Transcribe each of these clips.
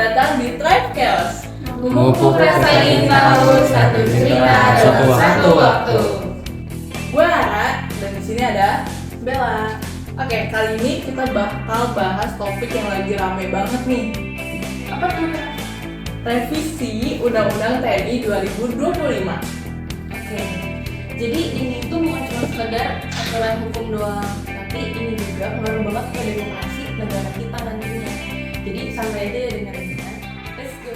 datang di Tribe Chaos. Memupuk rasa ingin tahu satu cerita dalam satu waktu. Gue Ara dan di sini ada Bella. Oke, kali ini kita bakal bahas topik yang lagi rame banget nih. Apa tuh? Revisi Undang-Undang TNI 2025. Oke, jadi ini tuh bukan cuma sekedar aturan hukum doang, tapi ini juga ngaruh banget ke demokrasi negara kita nantinya. Jadi santai aja dengerin ya. Let's go.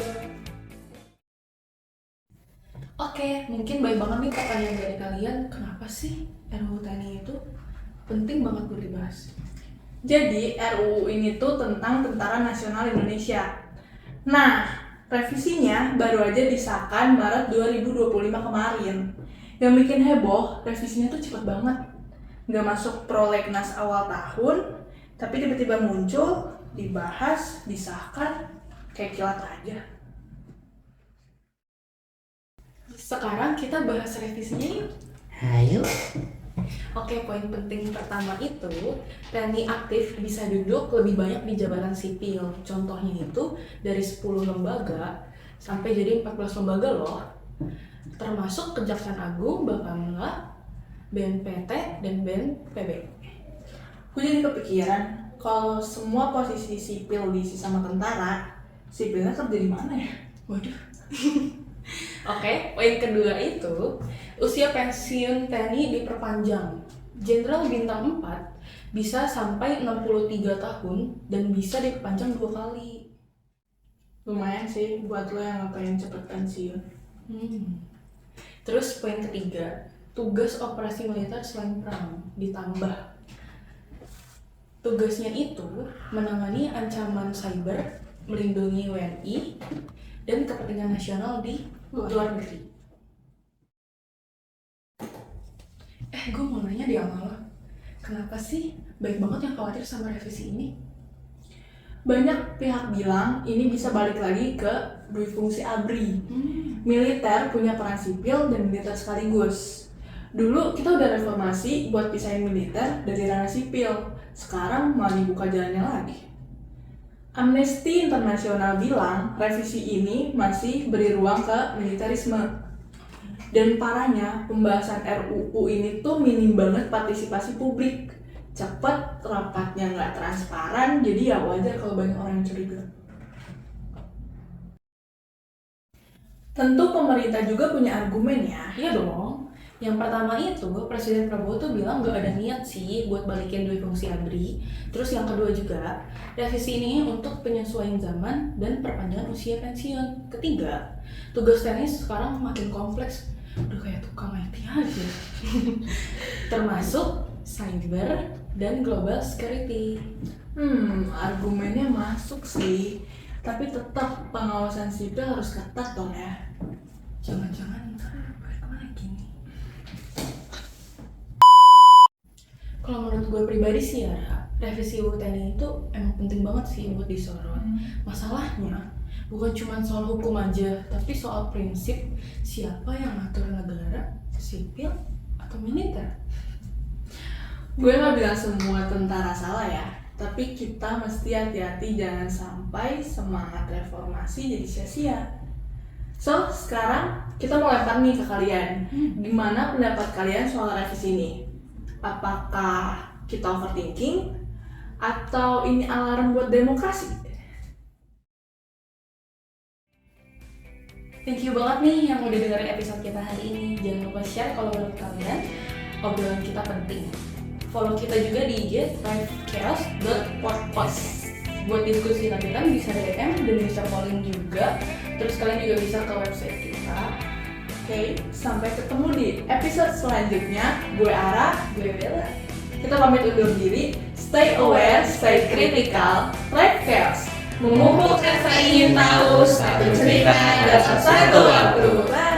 Oke, mungkin banyak banget nih pertanyaan dari kalian, kenapa sih RUU TNI itu penting banget buat dibahas? Jadi RUU ini tuh tentang Tentara Nasional Indonesia. Nah, revisinya baru aja disahkan Maret 2025 kemarin. Yang bikin heboh, revisinya tuh cepet banget. Nggak masuk prolegnas awal tahun, tapi tiba-tiba muncul, dibahas, disahkan, kayak kilat aja. Sekarang kita bahas revisinya yuk. Ayo. Oke, poin penting pertama itu TNI aktif bisa duduk lebih banyak di jabatan sipil. Contohnya itu dari 10 lembaga sampai jadi 14 lembaga loh. Termasuk Kejaksaan Agung, Bapamla, BNPT, dan BNPB. Gue jadi kepikiran, kalau semua posisi sipil diisi sama tentara, sipilnya kerja di mana ya? Waduh. Oke, poin kedua itu usia pensiun TNI diperpanjang. Jenderal bintang 4 bisa sampai 63 tahun dan bisa diperpanjang 2 kali. Lumayan sih buat lo yang gak pengen cepet pensiun. Terus poin ketiga, tugas operasi militer selain perang ditambah. Tugasnya itu menangani ancaman cyber, melindungi WNI, dan kepentingan nasional di luar negeri. Gue mau nanya di awal, kenapa sih banyak banget yang khawatir sama revisi ini? Banyak pihak bilang ini bisa balik lagi ke dui fungsi ABRI. Militer punya peran sipil dan militer sekaligus. Dulu kita udah reformasi buat pisahin militer dari ranah sipil. Sekarang malah dibuka jalannya lagi. Amnesty International bilang revisi ini masih beri ruang ke militerisme. Dan parahnya, pembahasan RUU ini tuh minim banget partisipasi publik. Cepet, rapatnya nggak transparan, jadi ya wajar kalau banyak orang yang curiga. Tentu pemerintah juga punya argumen ya. Iya dong. Yang pertama itu, Presiden Prabowo tuh bilang gak ada niat sih buat balikin dui fungsi ABRI. Terus yang kedua juga, revisi ini untuk penyesuaian zaman dan perpanjangan usia pensiun. Ketiga, tugas TNI sekarang makin kompleks. Udah kayak tukang IT aja. Termasuk cyber dan global security. Argumennya masuk sih. Tapi tetap pengawasan sipil harus ketat dong ya. Jangan-jangan ntar balik lagi nih. Kalau menurut gue pribadi sih ya, revisi UU TNI itu emang penting banget sih buat disorot. Masalahnya bukan cuma soal hukum aja, tapi soal prinsip siapa yang ngatur negara, sipil atau militer. Gue gak bilang semua tentara salah ya, tapi kita mesti hati-hati jangan sampai semangat reformasi jadi sia-sia. So, sekarang kita mau lempar nih ke kalian. Gimana pendapat kalian soal revisi ini? Apakah kita overthinking? Atau ini alarm buat demokrasi? Thank you banget nih yang udah dengerin episode kita hari ini. Jangan lupa share kalau menurut kalian obrolan kita penting. Follow kita juga di IG tribechaos.podcast. Buat diskusi lanjutan bisa DM dan bisa calling juga. Terus kalian juga bisa ke website kita. Oke, sampai ketemu di episode selanjutnya. Gue Ara, Gue Bella. kita pamit undur diri. Stay aware, stay critical, Tribe Chaos. Memupuk rasa ingin tahu satu cerita dalam satu waktu. Bye.